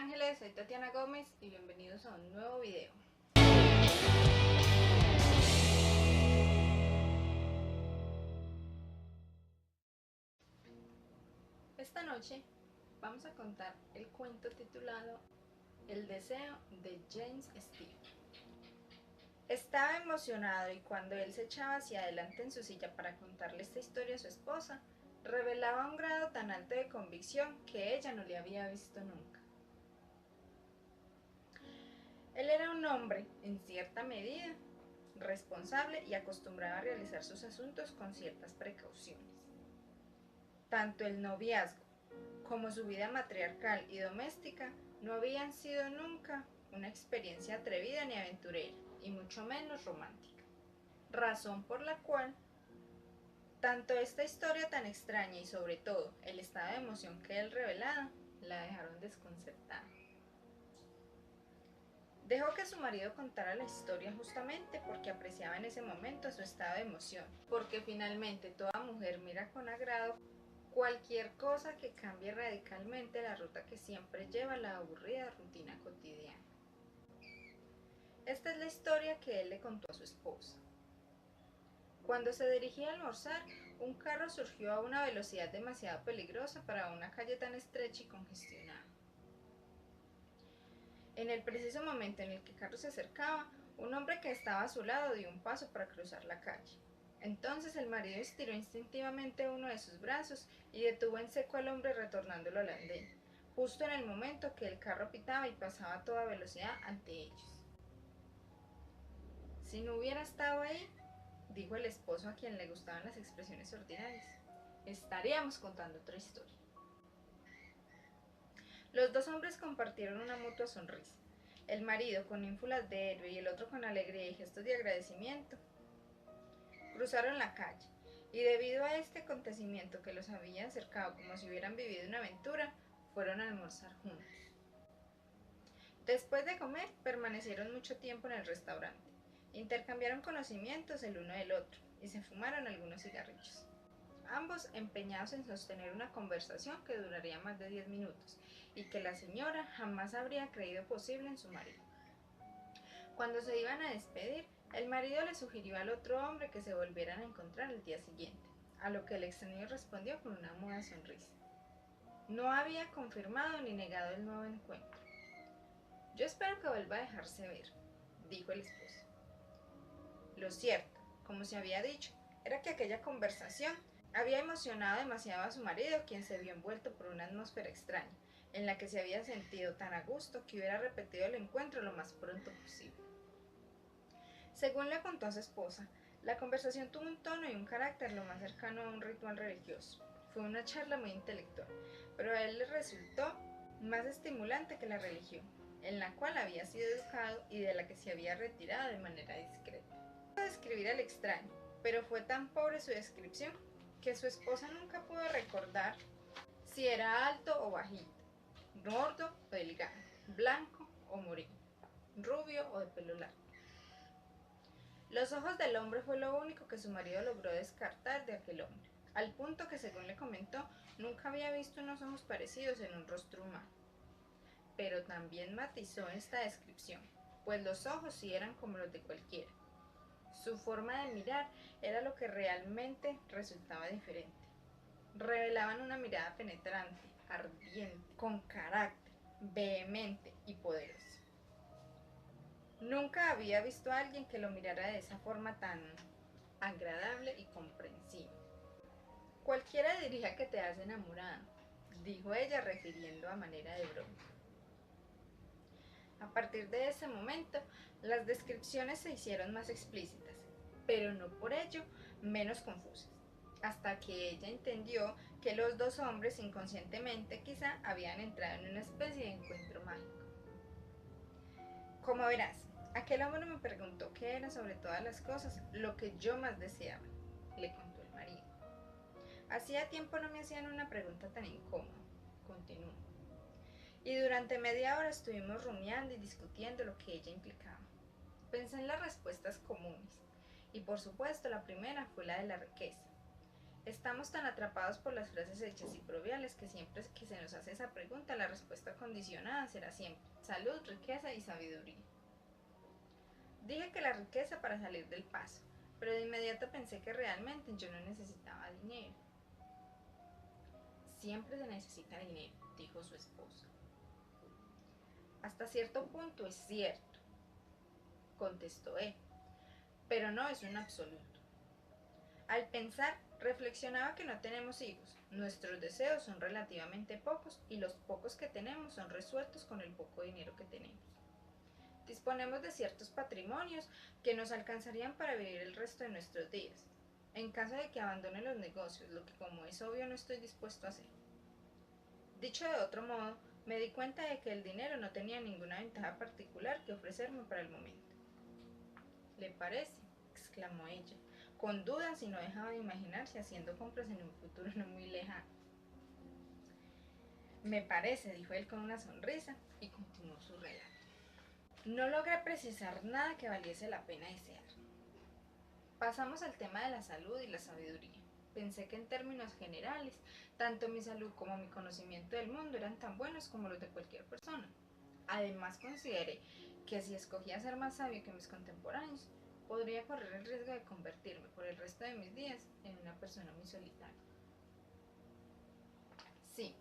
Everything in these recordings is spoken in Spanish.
Ángeles, soy Tatiana Gómez y bienvenidos a un nuevo video. Esta noche vamos a contar el cuento titulado El deseo de James Steele. Estaba emocionado y cuando él se echaba hacia adelante en su silla para contarle esta historia a su esposa, revelaba un grado tan alto de convicción que ella no le había visto nunca. Él era un hombre, en cierta medida, responsable y acostumbrado a realizar sus asuntos con ciertas precauciones. Tanto el noviazgo como su vida matriarcal y doméstica no habían sido nunca una experiencia atrevida ni aventurera, y mucho menos romántica. Razón por la cual tanto esta historia tan extraña y sobre todo el estado de emoción que él revelaba la dejaron desconcertada. Dejó que su marido contara la historia justamente porque apreciaba en ese momento su estado de emoción, porque finalmente toda mujer mira con agrado cualquier cosa que cambie radicalmente la ruta que siempre lleva la aburrida rutina cotidiana. Esta es la historia que él le contó a su esposa. Cuando se dirigía a almorzar, un carro surgió a una velocidad demasiado peligrosa para una calle tan estrecha y congestionada. En el preciso momento en el que el carro se acercaba, un hombre que estaba a su lado dio un paso para cruzar la calle. Entonces el marido estiró instintivamente uno de sus brazos y detuvo en seco al hombre retornándolo al andén, justo en el momento que el carro pitaba y pasaba a toda velocidad ante ellos. Si no hubiera estado ahí, dijo el esposo a quien le gustaban las expresiones ordinarias, estaríamos contando otra historia. Los dos hombres compartieron una mutua sonrisa, el marido con ínfulas de héroe y el otro con alegría y gestos de agradecimiento. Cruzaron la calle, y debido a este acontecimiento que los había acercado como si hubieran vivido una aventura, fueron a almorzar juntos. Después de comer, permanecieron mucho tiempo en el restaurante, intercambiaron conocimientos el uno del otro, y se fumaron algunos cigarrillos. Ambos empeñados en sostener una conversación que duraría más de 10 minutos y que la señora jamás habría creído posible en su marido. Cuando se iban a despedir, el marido le sugirió al otro hombre que se volvieran a encontrar el día siguiente, a lo que el extraño respondió con una muda sonrisa. No había confirmado ni negado el nuevo encuentro. Yo espero que vuelva a dejarse ver, dijo el esposo. Lo cierto, como se había dicho, era que aquella conversación había emocionado demasiado a su marido, quien se vio envuelto por una atmósfera extraña, en la que se había sentido tan a gusto que hubiera repetido el encuentro lo más pronto posible. Según le contó a su esposa, la conversación tuvo un tono y un carácter lo más cercano a un ritual religioso. Fue una charla muy intelectual, pero a él le resultó más estimulante que la religión, en la cual había sido educado y de la que se había retirado de manera discreta. Pudo describir al extraño, pero fue tan pobre su descripción que su esposa nunca pudo recordar si era alto o bajito, gordo o delgado, blanco o moreno, rubio o de pelo largo. Los ojos del hombre fue lo único que su marido logró descartar de aquel hombre, al punto que, según le comentó, nunca había visto unos ojos parecidos en un rostro humano. Pero también matizó esta descripción, pues los ojos sí eran como los de cualquiera. Su forma de mirar era lo que realmente resultaba diferente. Revelaban una mirada penetrante, ardiente, con carácter, vehemente y poderosa. Nunca había visto a alguien que lo mirara de esa forma tan agradable y comprensiva. Cualquiera diría que te has enamorado, dijo ella refiriendo a manera de broma. A partir de ese momento, las descripciones se hicieron más explícitas, pero no por ello menos confusas, hasta que ella entendió que los dos hombres inconscientemente quizá habían entrado en una especie de encuentro mágico. Como verás, aquel hombre me preguntó qué era sobre todas las cosas lo que yo más deseaba, le contó el marido. Hacía tiempo no me hacían una pregunta tan incómoda, continuó. Y durante media hora estuvimos rumiando y discutiendo lo que ella implicaba. Pensé en las respuestas comunes, y por supuesto la primera fue la de la riqueza. Estamos tan atrapados por las frases hechas y proverbiales que siempre que se nos hace esa pregunta, la respuesta condicionada será siempre salud, riqueza y sabiduría. Dije que la riqueza para salir del paso, pero de inmediato pensé que realmente yo no necesitaba dinero. Siempre se necesita dinero, dijo su esposa. Hasta cierto punto es cierto, contestó él, pero no es un absoluto. Al pensar, reflexionaba que no tenemos hijos, nuestros deseos son relativamente pocos y los pocos que tenemos son resueltos con el poco dinero que tenemos. Disponemos de ciertos patrimonios que nos alcanzarían para vivir el resto de nuestros días, en caso de que abandone los negocios, lo que como es obvio no estoy dispuesto a hacer. Dicho de otro modo, me di cuenta de que el dinero no tenía ninguna ventaja particular que ofrecerme para el momento. ¿Le parece?, exclamó ella, con dudas y no dejaba de imaginarse haciendo compras en un futuro no muy lejano. Me parece, dijo él con una sonrisa y continuó su relato. No logré precisar nada que valiese la pena desear. Pasamos al tema de la salud y la sabiduría. Pensé que en términos generales, tanto mi salud como mi conocimiento del mundo eran tan buenos como los de cualquier persona. Además consideré que si escogía ser más sabio que mis contemporáneos, podría correr el riesgo de convertirme por el resto de mis días en una persona muy solitaria. Sí,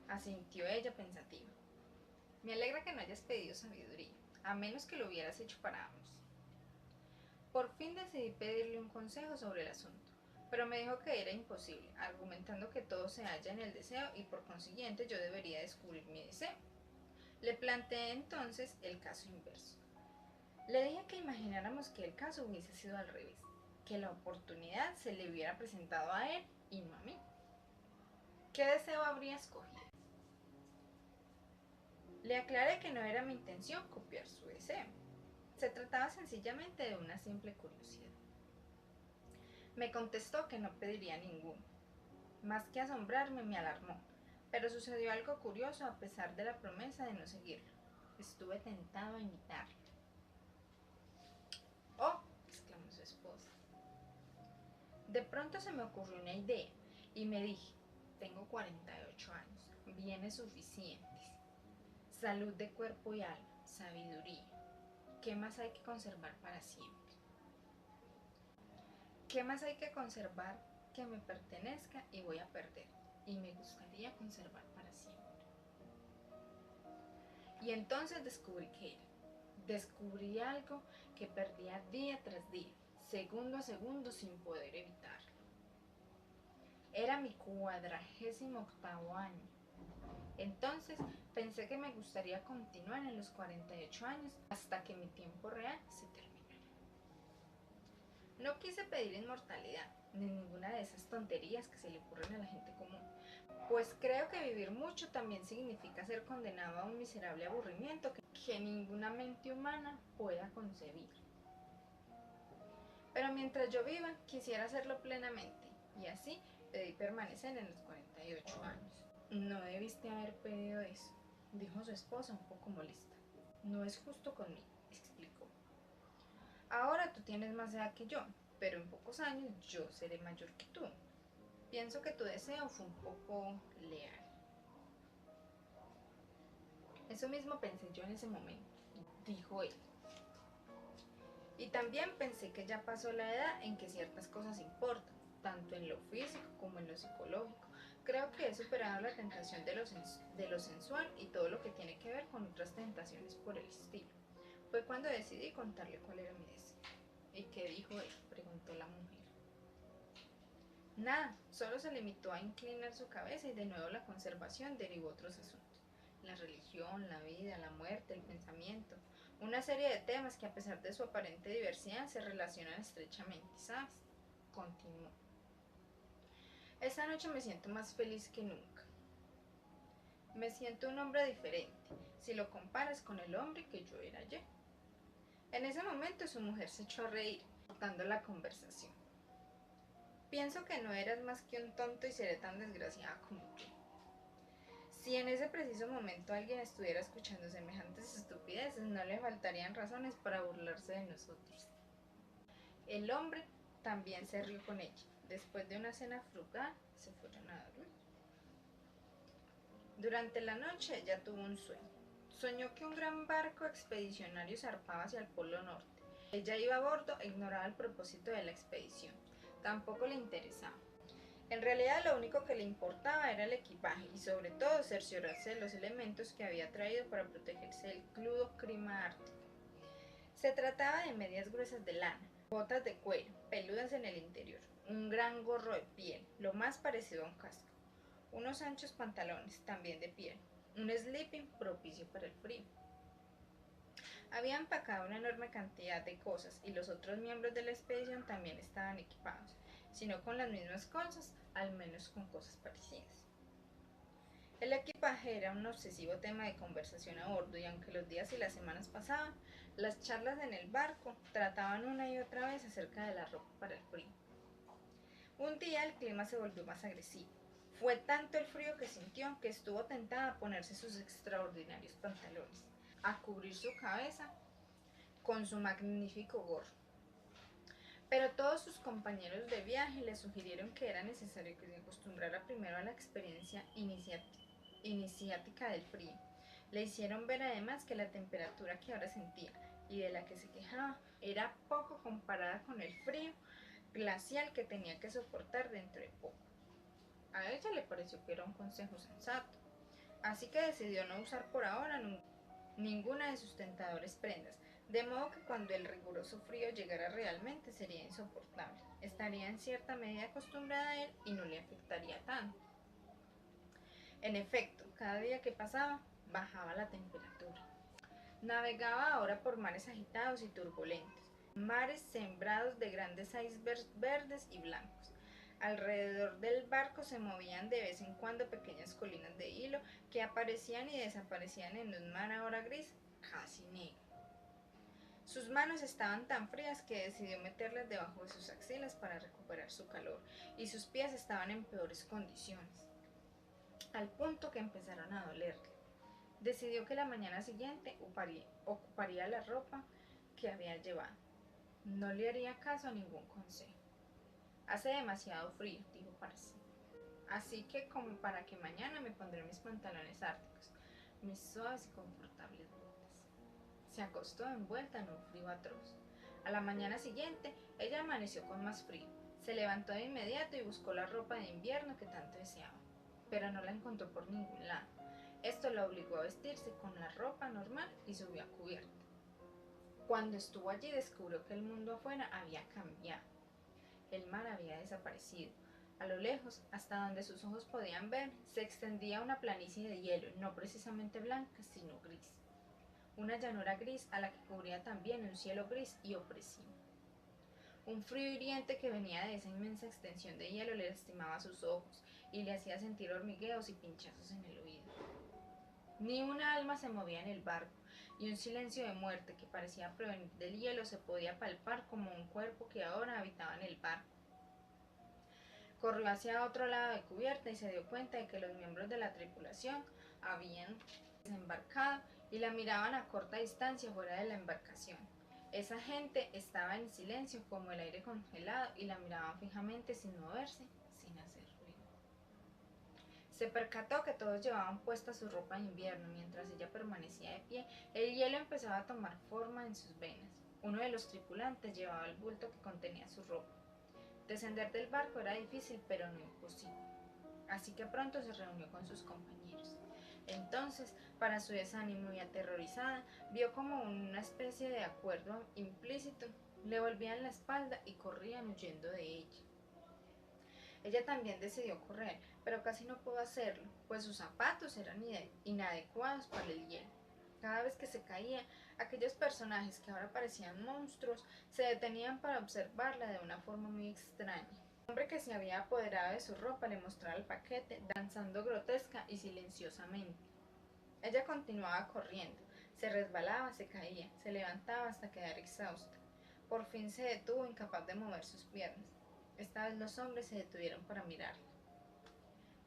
asintió ella pensativa. Me alegra que no hayas pedido sabiduría, a menos que lo hubieras hecho para ambos. Por fin decidí pedirle un consejo sobre el asunto, pero me dijo que era imposible, argumentando que todo se halla en el deseo y por consiguiente yo debería descubrir mi deseo. Le planteé entonces el caso inverso. Le dije que imagináramos que el caso hubiese sido al revés, que la oportunidad se le hubiera presentado a él y no a mí. ¿Qué deseo habría escogido? Le aclaré que no era mi intención copiar su deseo. Se trataba sencillamente de una simple curiosidad. Me contestó que no pediría ninguno. Más que asombrarme, me alarmó, pero sucedió algo curioso a pesar de la promesa de no seguirlo. Estuve tentado a imitarlo. ¡Oh!, exclamó su esposa. De pronto se me ocurrió una idea y me dije, tengo 48 años, bienes suficientes, salud de cuerpo y alma, sabiduría. ¿Qué más hay que conservar para siempre? ¿Qué más hay que conservar que me pertenezca y voy a perder? Y me gustaría conservar para siempre. Y entonces descubrí algo que perdía día tras día, segundo a segundo sin poder evitarlo. Era mi 48º año. Entonces pensé que me gustaría continuar en los 48 años hasta que mi tiempo real se terminara. No quise pedir inmortalidad, ni ninguna de esas tonterías que se le ocurren a la gente común, pues creo que vivir mucho también significa ser condenado a un miserable aburrimiento que ninguna mente humana pueda concebir. Pero mientras yo viva, quisiera hacerlo plenamente, y así pedí permanecer en los 48 años. No debiste haber pedido eso, dijo su esposa un poco molesta. No es justo conmigo, explicó. Ahora tú tienes más edad que yo, pero en pocos años yo seré mayor que tú. Pienso que tu deseo fue un poco leal. Eso mismo pensé yo en ese momento, dijo él. Y también pensé que ya pasó la edad en que ciertas cosas importan, tanto en lo físico como en lo psicológico. Creo que he superado la tentación de lo sensual y todo lo que tiene que ver con otras tentaciones por el estilo. Fue cuando decidí contarle cuál era mi deseo. ¿Y qué dijo él?, preguntó la mujer. Nada, solo se limitó a inclinar su cabeza y de nuevo la conservación derivó otros asuntos. La religión, la vida, la muerte, el pensamiento. Una serie de temas que a pesar de su aparente diversidad se relacionan estrechamente, ¿sabes? Continuó. Esta noche me siento más feliz que nunca. Me siento un hombre diferente, si lo comparas con el hombre que yo era ayer. En ese momento su mujer se echó a reír, cortando la conversación. Pienso que no eras más que un tonto y seré tan desgraciada como tú. Si en ese preciso momento alguien estuviera escuchando semejantes estupideces, no le faltarían razones para burlarse de nosotros. El hombre también se rió con ella, Después de una cena frugal, se fueron a dormir. Durante la noche ella tuvo un sueño. Soñó que un gran barco expedicionario zarpaba hacia el Polo Norte. Ella iba a bordo e ignoraba el propósito de la expedición. Tampoco le interesaba. En realidad lo único que le importaba era el equipaje y sobre todo cerciorarse de los elementos que había traído para protegerse del crudo clima ártico. Se trataba de medias gruesas de lana, botas de cuero, peludas en el interior, un gran gorro de piel, lo más parecido a un casco, unos anchos pantalones, también de piel, un sleeping propicio para el frío. Había empacado una enorme cantidad de cosas y los otros miembros de la expedición también estaban equipados, si no con las mismas cosas, al menos con cosas parecidas. El equipaje era un obsesivo tema de conversación a bordo y aunque los días y las semanas pasaban, las charlas en el barco trataban una y otra vez acerca de la ropa para el frío. Un día el clima se volvió más agresivo. Fue tanto el frío que sintió que estuvo tentada a ponerse sus extraordinarios pantalones, a cubrir su cabeza con su magnífico gorro. Pero todos sus compañeros de viaje le sugirieron que era necesario que se acostumbrara primero a la experiencia iniciática del frío. Le hicieron ver además que la temperatura que ahora sentía y de la que se quejaba era poco comparada con el frío glacial que tenía que soportar dentro de poco. A ella le pareció que era un consejo sensato, así que decidió no usar por ahora ninguna de sus tentadoras prendas, de modo que cuando el riguroso frío llegara realmente sería insoportable. Estaría en cierta medida acostumbrada a él y no le afectaría tanto. En efecto, cada día que pasaba, bajaba la temperatura. Navegaba ahora por mares agitados y turbulentos, mares sembrados de grandes icebergs verdes y blancos. Alrededor del barco se movían de vez en cuando pequeñas colinas de hilo que aparecían y desaparecían en un mar ahora gris, casi negro. Sus manos estaban tan frías que decidió meterlas debajo de sus axilas para recuperar su calor, y sus pies estaban en peores condiciones, al punto que empezaron a dolerle. Decidió que la mañana siguiente ocuparía la ropa que había llevado. No le haría caso a ningún consejo. Hace demasiado frío, dijo para sí. Así que como para que mañana me pondré mis pantalones árticos, mis suaves y confortables botas. Se acostó envuelta en un frío atroz. A la mañana siguiente, ella amaneció con más frío. Se levantó de inmediato y buscó la ropa de invierno que tanto deseaba, pero no la encontró por ningún lado. Esto la obligó a vestirse con la ropa normal y subió a cubierta. Cuando estuvo allí descubrió que el mundo afuera había cambiado. El mar había desaparecido. A lo lejos, hasta donde sus ojos podían ver, se extendía una planicie de hielo, no precisamente blanca, sino gris. Una llanura gris a la que cubría también un cielo gris y opresivo. Un frío hiriente que venía de esa inmensa extensión de hielo le lastimaba sus ojos y le hacía sentir hormigueos y pinchazos en el oído. Ni una alma se movía en el barco, y un silencio de muerte que parecía provenir del hielo se podía palpar como un cuerpo que ahora habitaba en el barco. Corrió hacia otro lado de cubierta y se dio cuenta de que los miembros de la tripulación habían desembarcado y la miraban a corta distancia fuera de la embarcación. Esa gente estaba en silencio como el aire congelado y la miraban fijamente sin moverse, sin hacer ruido. Se percató que todos llevaban puesta su ropa de invierno. Mientras ella permanecía de pie, el hielo empezaba a tomar forma en sus venas. Uno de los tripulantes llevaba el bulto que contenía su ropa. Descender del barco era difícil, pero no imposible. Así que pronto se reunió con sus compañeros. Entonces, para su desánimo y aterrorizada, vio como una especie de acuerdo implícito. Le volvían la espalda y corrían huyendo de ella. Ella también decidió correr, pero casi no pudo hacerlo, pues sus zapatos eran inadecuados para el hielo. Cada vez que se caía, aquellos personajes que ahora parecían monstruos se detenían para observarla de una forma muy extraña. El hombre que se había apoderado de su ropa le mostraba el paquete, danzando grotesca y silenciosamente. Ella continuaba corriendo, se resbalaba, se caía, se levantaba hasta quedar exhausta. Por fin se detuvo, incapaz de mover sus piernas. Esta vez los hombres se detuvieron para mirarla.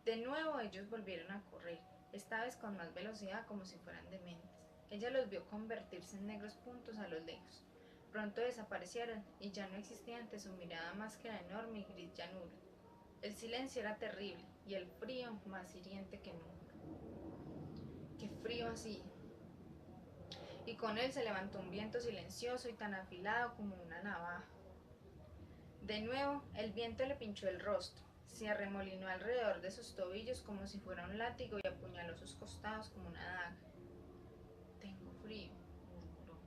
De nuevo ellos volvieron a correr, esta vez con más velocidad como si fueran dementes. Ella los vio convertirse en negros puntos a lo lejos. Pronto desaparecieron y ya no existía ante su mirada más que la enorme y gris llanura. El silencio era terrible y el frío más hiriente que nunca. ¡Qué frío así! Y con él se levantó un viento silencioso y tan afilado como una navaja. De nuevo, el viento le pinchó el rostro, se arremolinó alrededor de sus tobillos como si fuera un látigo y apuñaló sus costados como una daga. Tengo frío, murmuró.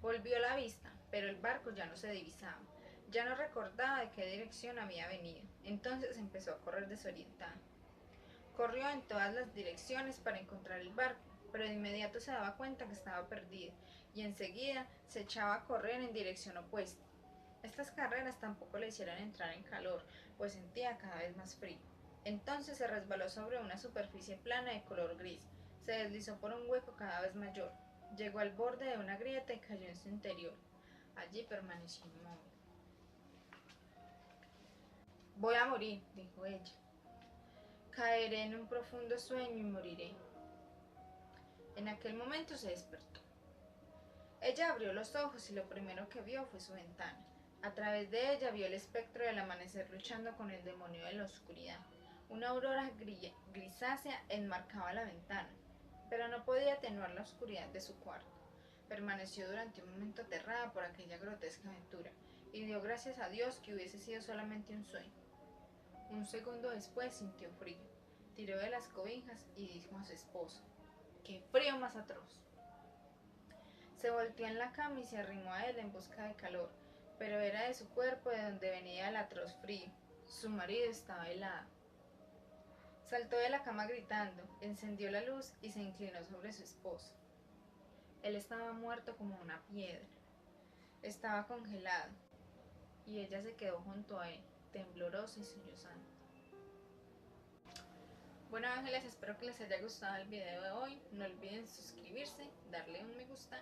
Volvió la vista, pero el barco ya no se divisaba. Ya no recordaba de qué dirección había venido. Entonces empezó a correr desorientada. Corrió en todas las direcciones para encontrar el barco, pero de inmediato se daba cuenta que estaba perdido y enseguida se echaba a correr en dirección opuesta. Estas carreras tampoco le hicieron entrar en calor, pues sentía cada vez más frío. Entonces se resbaló sobre una superficie plana de color gris, se deslizó por un hueco cada vez mayor, llegó al borde de una grieta y cayó en su interior. Allí permaneció inmóvil. Voy a morir, dijo ella. Caeré en un profundo sueño y moriré. En aquel momento se despertó. Ella abrió los ojos y lo primero que vio fue su ventana. A través de ella vio el espectro del amanecer luchando con el demonio de la oscuridad. Una aurora grisácea enmarcaba la ventana, pero no podía atenuar la oscuridad de su cuarto. Permaneció durante un momento aterrada por aquella grotesca aventura y dio gracias a Dios que hubiese sido solamente un sueño. Un segundo después sintió frío. Tiró de las cobijas y dijo a su esposo: ¡Qué frío más atroz! Se volteó en la cama y se arrimó a él en busca de calor, pero era de su cuerpo de donde venía el atroz frío. Su marido estaba helado. Saltó de la cama gritando, encendió la luz y se inclinó sobre su esposo. Él estaba muerto como una piedra. Estaba congelado y ella se quedó junto a él, temblorosa y sollozando. Bueno, ángeles, espero que les haya gustado el video de hoy. No olviden suscribirse, darle un me gusta